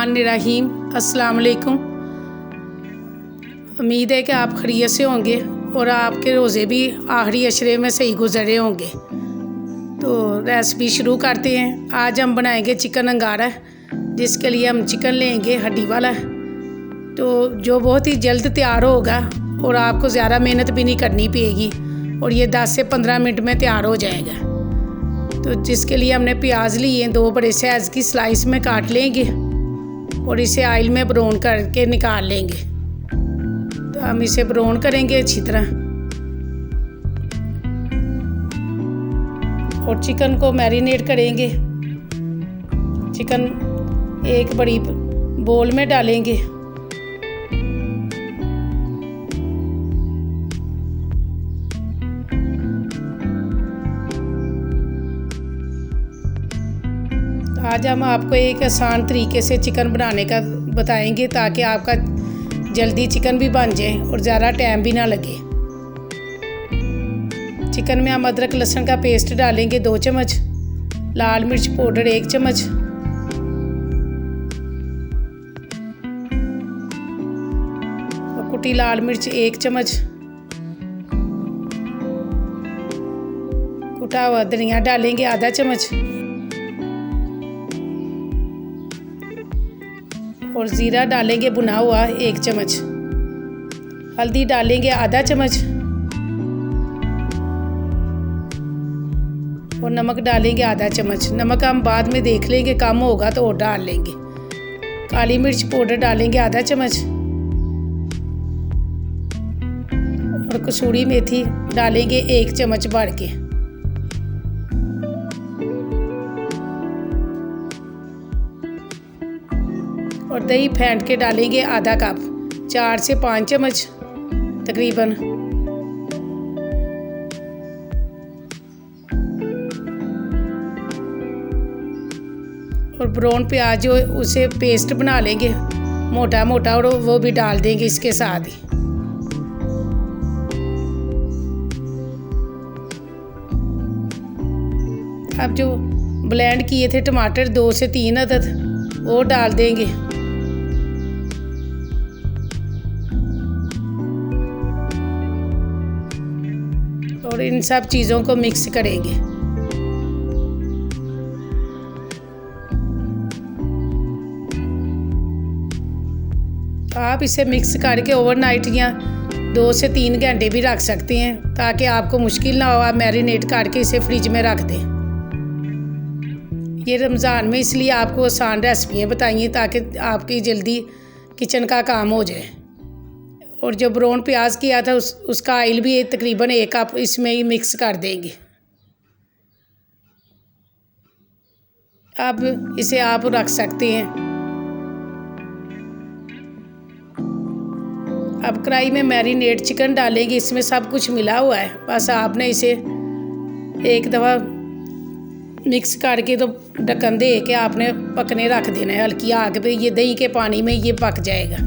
बिस्मिल्लाहिर्रहमानिर्रहीम। अस्सलाम वालेकुम। उम्मीद है कि आप खैरियत से होंगे और आपके रोज़े भी आखिरी अशरे में सही गुजरे होंगे। तो रेसिपी शुरू करते हैं। आज हम बनाएंगे चिकन अंगारा, जिसके लिए हम चिकन लेंगे हड्डी वाला, तो जो बहुत ही जल्द तैयार होगा और आपको ज़्यादा मेहनत भी नहीं करनी पड़ेगी और ये 10 से 15 मिनट में तैयार हो जाएगा। तो जिसके लिए हमने प्याज लिए 2 बड़े साइज़ की स्लाइस में काट लेंगे और इसे ऑयल में ब्राउन करके निकाल लेंगे। तो हम इसे ब्राउन करेंगे अच्छी तरह और चिकन को मैरिनेट करेंगे। चिकन एक बड़ी बोल में डालेंगे। आज हम आपको एक आसान तरीके से चिकन बनाने का बताएंगे ताकि आपका जल्दी चिकन भी बन जाए और ज़्यादा टाइम भी ना लगे। चिकन में हम अदरक लहसुन का पेस्ट डालेंगे 2 चम्मच, लाल मिर्च पाउडर 1 चम्मच, और कुटी लाल मिर्च 1 चम्मच, कुटा हुआ धनिया डालेंगे आधा चम्मच और ज़ीरा डालेंगे भुना हुआ 1 चम्मच। हल्दी डालेंगे आधा चम्मच और नमक डालेंगे आधा चम्मच। नमक हम बाद में देख लेंगे, कम होगा तो और डाल लेंगे। काली मिर्च पाउडर डालेंगे आधा चम्मच और कसूरी मेथी डालेंगे 1 चम्मच भर के। और दही फेंट के डालेंगे आधा कप, 4 से 5 चम्मच तकरीबन। और ब्राउन प्याज जो उसे पेस्ट बना लेंगे मोटा मोटा और वो भी डाल देंगे इसके साथ ही। अब जो ब्लेंड किए थे टमाटर 2 से 3 अदद वो डाल देंगे। और इन सब चीज़ों को मिक्स करेंगे। आप इसे मिक्स करके ओवरनाइट या 2 से 3 घंटे भी रख सकते हैं ताकि आपको मुश्किल ना हो। आप मैरिनेट करके इसे फ्रिज में रख दें। ये रमज़ान में इसलिए आपको आसान रेसिपियाँ बताइए ताकि आपकी जल्दी किचन का काम हो जाए। और जो ब्राउन प्याज किया था उसका ऑयल भी तकरीबन 1 कप इसमें ही मिक्स कर देंगे। अब इसे आप रख सकते हैं। अब कढ़ाई में मैरिनेट चिकन डालेंगे। इसमें सब कुछ मिला हुआ है, बस आपने इसे एक दफ़ा मिक्स करके तो ढक्कन दे के आपने पकने रख देना है हल्की आग पे। ये दही के पानी में ये पक जाएगा।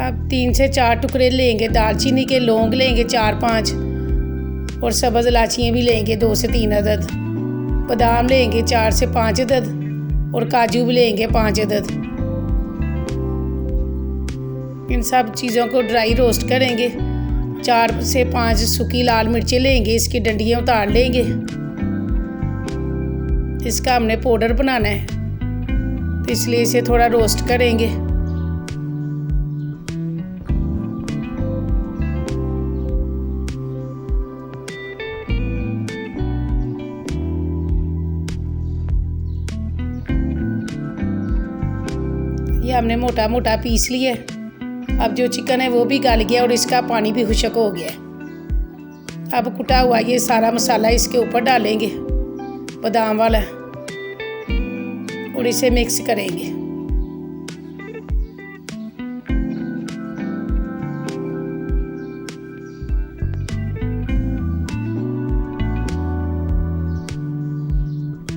अब 3 से 4 टुकड़े लेंगे दालचीनी के, लौंग लेंगे 4-5 और सब्ज़ इलायचियाँ भी लेंगे 2 से 3 अदद, बादाम लेंगे 4 से 5 अदद और काजू भी लेंगे 5 अदद। इन सब चीज़ों को ड्राई रोस्ट करेंगे। 4 से 5 सूखी लाल मिर्चें लेंगे, इसकी डंडियाँ उतार लेंगे। इसका हमने पाउडर बनाना है तो इसलिए इसे थोड़ा रोस्ट करेंगे। ये हमने मोटा मोटा पीस लिया। अब जो चिकन है वो भी गल गया और इसका पानी भी खुश्क हो गया। अब कुटा हुआ ये सारा मसाला इसके ऊपर डालेंगे, बादाम वाला, और इसे मिक्स करेंगे।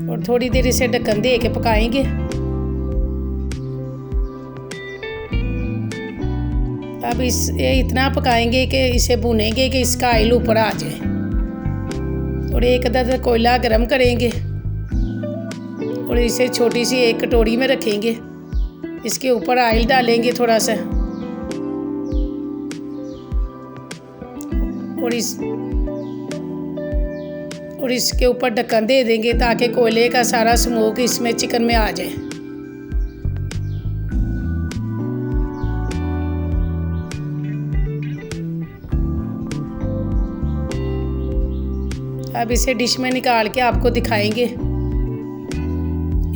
और थोड़ी देर इसे ढक्कन दे के पकाएंगे। अब ये इतना पकाएंगे कि इसे भुनेंगे कि इसका ऑयल ऊपर आ जाए। और एक अदद कोयला गरम करेंगे और इसे छोटी सी एक कटोरी में रखेंगे। इसके ऊपर ऑयल डालेंगे थोड़ा सा और इसके ऊपर ढक्कन दे देंगे ताकि कोयले का सारा स्मोक इसमें चिकन में आ जाए। अब इसे डिश में निकाल के आपको दिखाएंगे।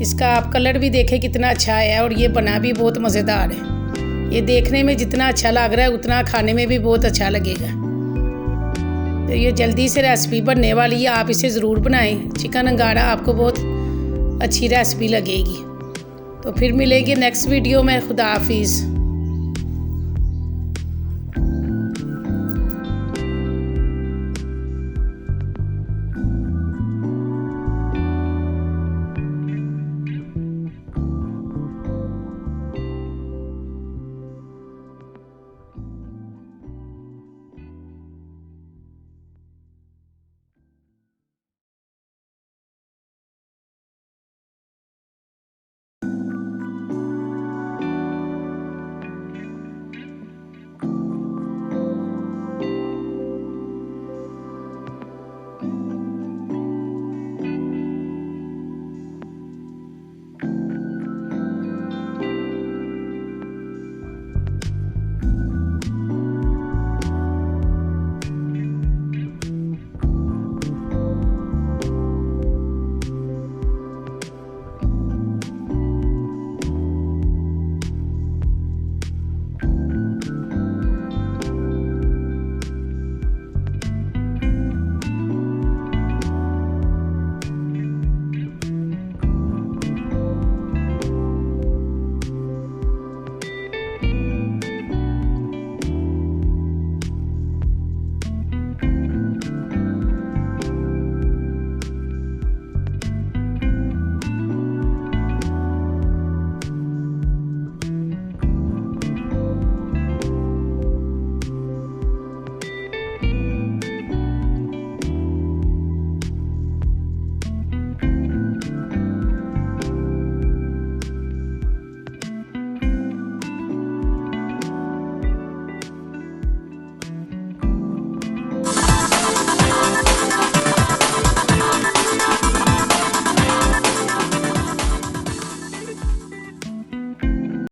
इसका आप कलर भी देखें कितना अच्छा है और ये बना भी बहुत मज़ेदार है। ये देखने में जितना अच्छा लग रहा है उतना खाने में भी बहुत अच्छा लगेगा। तो ये जल्दी से रेसिपी बनने वाली है, आप इसे ज़रूर बनाएं। चिकन अंगारा आपको बहुत अच्छी रेसिपी लगेगी। तो फिर मिलेंगे नेक्स्ट वीडियो में। खुदा हाफिज़।